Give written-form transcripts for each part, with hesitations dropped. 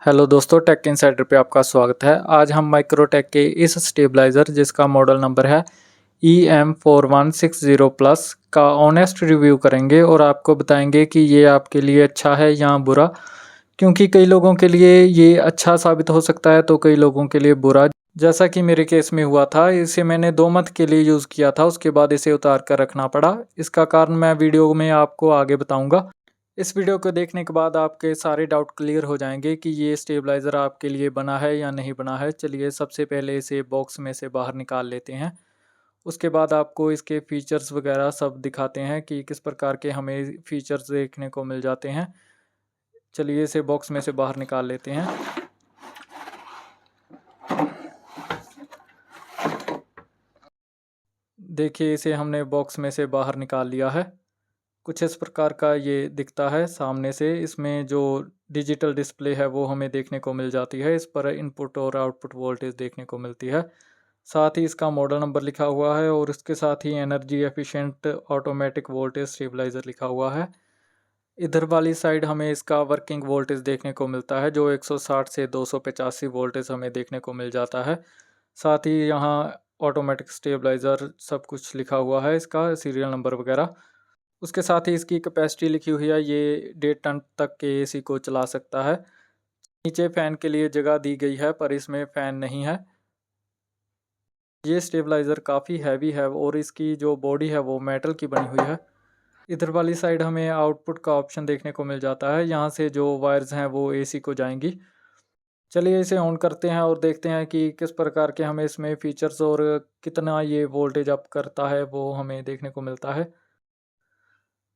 Hello दोस्तों, take insider पे आपका स्वागत है। आज हम माइक्रोटेक के इस स्टेबलाइज़र जिसका मॉडल नंबर है EM4160 प्लस का ऑनेस्ट रिव्यू करेंगे और आपको बताएंगे कि ये आपके लिए अच्छा है या बुरा। क्योंकि कई लोगों के लिए ये अच्छा साबित हो सकता है तो कई लोगों के लिए बुरा। जैसा कि मेरे केस में हुआ था, इसे मैंने 2 मंथ के लिए यूज़ किया था, उसके बाद इसे उतार कर रखना पड़ा। इसका कारण मैं वीडियो में आपको आगे बताऊँगा। इस वीडियो को देखने के बाद आपके सारे डाउट क्लियर हो जाएंगे कि ये स्टेबलाइज़र आपके लिए बना है या नहीं बना है। चलिए सबसे पहले इसे बॉक्स में से बाहर निकाल लेते हैं। उसके बाद आपको इसके फीचर्स वगैरह सब दिखाते हैं कि किस प्रकार के हमें फीचर्स देखने को मिल जाते हैं। चलिए इसे बॉक्स में से बाहर निकाल लेते हैं। देखिए इसे हमने बॉक्स में से बाहर निकाल लिया है। कुछ इस प्रकार का ये दिखता है सामने से। इसमें जो डिजिटल डिस्प्ले है वो हमें देखने को मिल जाती है। इस पर इनपुट और आउटपुट वोल्टेज देखने को मिलती है। साथ ही इसका मॉडल नंबर लिखा हुआ है और इसके साथ ही energy efficient automatic voltage stabiliser लिखा हुआ है। इधर वाली साइड हमें इसका वर्किंग वोल्टेज देखने को मिलता है जो 160 से 285 वोल्टेज हमें देखने को मिल जाता है। साथ ही यहाँ ऑटोमेटिक स्टेबलाइज़र सब कुछ लिखा हुआ है, इसका सीरियल नंबर वगैरह। उसके साथ ही इसकी कैपेसिटी लिखी हुई है, ये 1.5 टन तक के एसी को चला सकता है। नीचे फ़ैन के लिए जगह दी गई है पर इसमें फ़ैन नहीं है। ये स्टेबलाइज़र काफ़ी हैवी है और इसकी जो बॉडी है वो मेटल की बनी हुई है। इधर वाली साइड हमें आउटपुट का ऑप्शन देखने को मिल जाता है। यहाँ से जो वायर्स हैं वो एसी को जाएंगी। चलिए इसे ऑन करते हैं और देखते हैं कि किस प्रकार के हमें इसमें फीचर्स और कितना ये वोल्टेज अप करता है वो हमें देखने को मिलता है।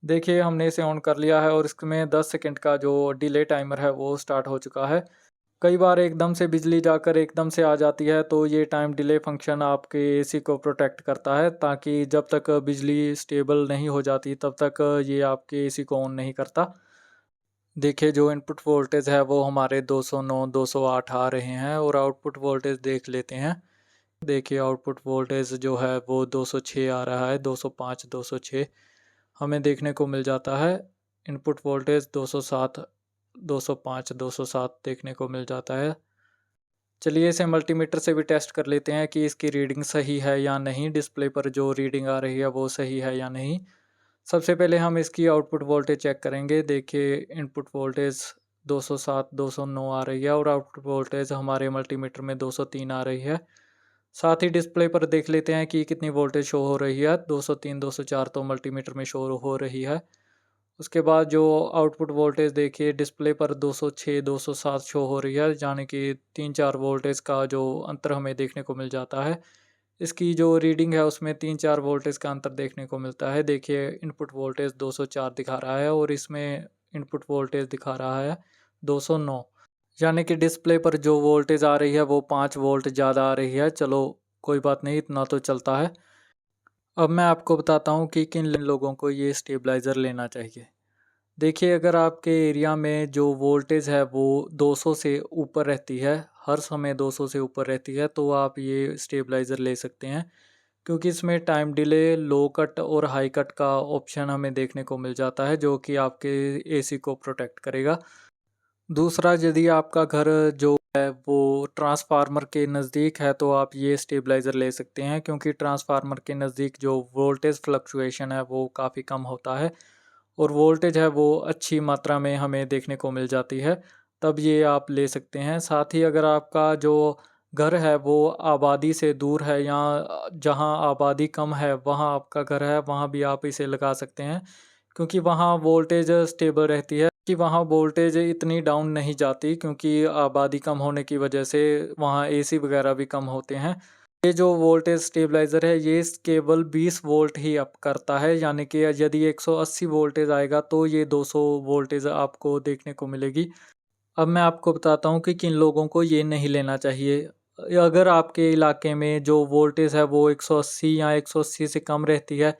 देखिए हमने इसे ऑन कर लिया है और इसमें 10 सेकंड का जो डिले टाइमर है वो स्टार्ट हो चुका है। कई बार एकदम से बिजली जाकर एकदम से आ जाती है तो ये टाइम डिले फंक्शन आपके एसी को प्रोटेक्ट करता है, ताकि जब तक बिजली स्टेबल नहीं हो जाती तब तक ये आपके एसी को ऑन नहीं करता। देखिए जो इनपुट वोल्टेज है वो हमारे 209 208 आ रहे हैं और आउटपुट वोल्टेज देख लेते हैं। देखिए आउटपुट वोल्टेज जो है वो 206 आ रहा है, 205 206 हमें देखने को मिल जाता है। इनपुट वोल्टेज 207 205 207 देखने को मिल जाता है। चलिए इसे मल्टीमीटर से भी टेस्ट कर लेते हैं कि इसकी रीडिंग सही है या नहीं, डिस्प्ले पर जो रीडिंग आ रही है वो सही है या नहीं। सबसे पहले हम इसकी आउटपुट वोल्टेज चेक करेंगे। देखिए इनपुट वोल्टेज 207 209 आ रही है और आउटपुट वोल्टेज हमारे मल्टीमीटर में 203 आ रही है। साथ ही डिस्प्ले पर देख लेते हैं कि कितनी वोल्टेज शो हो रही है। 203 204 तो मल्टीमीटर में शो हो रही है। उसके बाद जो आउटपुट वोल्टेज देखिए डिस्प्ले पर 206 207 शो हो रही है, यानी कि 3-4 वोल्टेज का जो अंतर हमें देखने को मिल जाता है। इसकी जो रीडिंग है उसमें 3-4 वोल्टेज का अंतर देखने को मिलता है। देखिए इनपुट वोल्टेज 204 दिखा रहा है और इसमें इनपुट वोल्टेज दिखा रहा है 209, यानी कि डिस्प्ले पर जो वोल्टेज आ रही है वो 5 वोल्ट ज़्यादा आ रही है। चलो कोई बात नहीं, इतना तो चलता है। अब मैं आपको बताता हूँ कि किन लोगों को ये स्टेबलाइज़र लेना चाहिए। देखिए अगर आपके एरिया में जो वोल्टेज है वो 200 से ऊपर रहती है, हर समय 200 से ऊपर रहती है, तो आप ये स्टेबलाइज़र ले सकते हैं। क्योंकि इसमें टाइम डिले, लो कट और हाई कट का ऑप्शन हमें देखने को मिल जाता है जो कि आपके एसी को प्रोटेक्ट करेगा। दूसरा, यदि आपका घर जो है वो ट्रांसफार्मर के नज़दीक है तो आप ये स्टेबलाइज़र ले सकते हैं, क्योंकि ट्रांसफार्मर के नज़दीक जो वोल्टेज फ्लक्चुएशन है वो काफ़ी कम होता है और वोल्टेज है वो अच्छी मात्रा में हमें देखने को मिल जाती है, तब ये आप ले सकते हैं। साथ ही अगर आपका जो घर है वो आबादी से दूर है या जहाँ आबादी कम है वहाँ आपका घर है, वहाँ भी आप इसे लगा सकते हैं, क्योंकि वहाँ वोल्टेज स्टेबल रहती है। कि वहाँ वोल्टेज इतनी डाउन नहीं जाती, क्योंकि आबादी कम होने की वजह से वहाँ एसी वगैरह भी कम होते हैं। ये जो वोल्टेज स्टेबलाइज़र है ये केवल 20 वोल्ट ही अप करता है, यानी कि यदि 180 वोल्टेज आएगा तो ये 200 वोल्टेज आपको देखने को मिलेगी। अब मैं आपको बताता हूँ कि किन लोगों को ये नहीं लेना चाहिए। अगर आपके इलाके में जो वोल्टेज है वो 180 या 180 से कम रहती है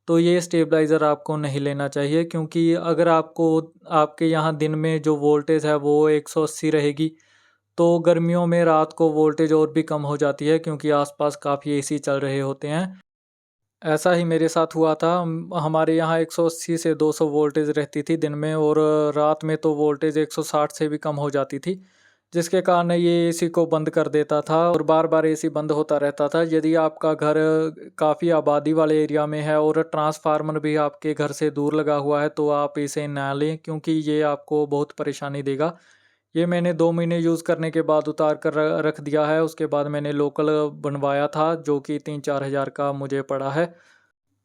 तो ये स्टेबलाइज़र आपको नहीं लेना चाहिए, क्योंकि अगर आपको आपके यहाँ दिन में जो वोल्टेज है वो 180 रहेगी तो गर्मियों में रात को वोल्टेज और भी कम हो जाती है, क्योंकि आसपास काफ़ी एसी चल रहे होते हैं। ऐसा ही मेरे साथ हुआ था। हमारे यहाँ 180 से 200 वोल्टेज रहती थी दिन में और रात में तो वोल्टेज 160 से भी कम हो जाती थी। जिसके कारण ये एसी को बंद कर देता था और बार बार एसी बंद होता रहता था। यदि आपका घर काफ़ी आबादी वाले एरिया में है और ट्रांसफार्मर भी आपके घर से दूर लगा हुआ है तो आप इसे ना लें, क्योंकि ये आपको बहुत परेशानी देगा। ये मैंने 2 महीने यूज़ करने के बाद उतार कर रख दिया है। उसके बाद मैंने लोकल बनवाया था जो कि 3-4 हज़ार का मुझे पड़ा है।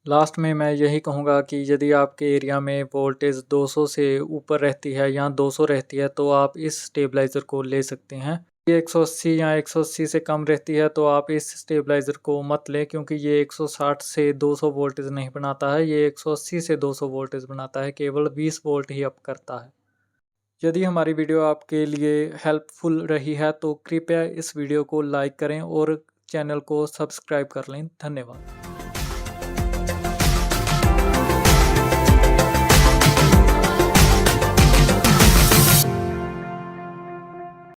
लास्ट में मैं यही कहूँगा कि यदि आपके एरिया में वोल्टेज 200 से ऊपर रहती है या 200 रहती है तो आप इस स्टेबलाइज़र को ले सकते हैं। ये 180 या 180 से कम रहती है तो आप इस स्टेबलाइज़र को मत लें, क्योंकि ये 160 से 200 वोल्टेज नहीं बनाता है, ये 180 से 200 वोल्टेज बनाता है, केवल 20 वोल्ट ही अप करता है। यदि हमारी वीडियो आपके लिए हेल्पफुल रही है तो कृपया इस वीडियो को लाइक करें और चैनल को सब्सक्राइब कर लें। धन्यवाद।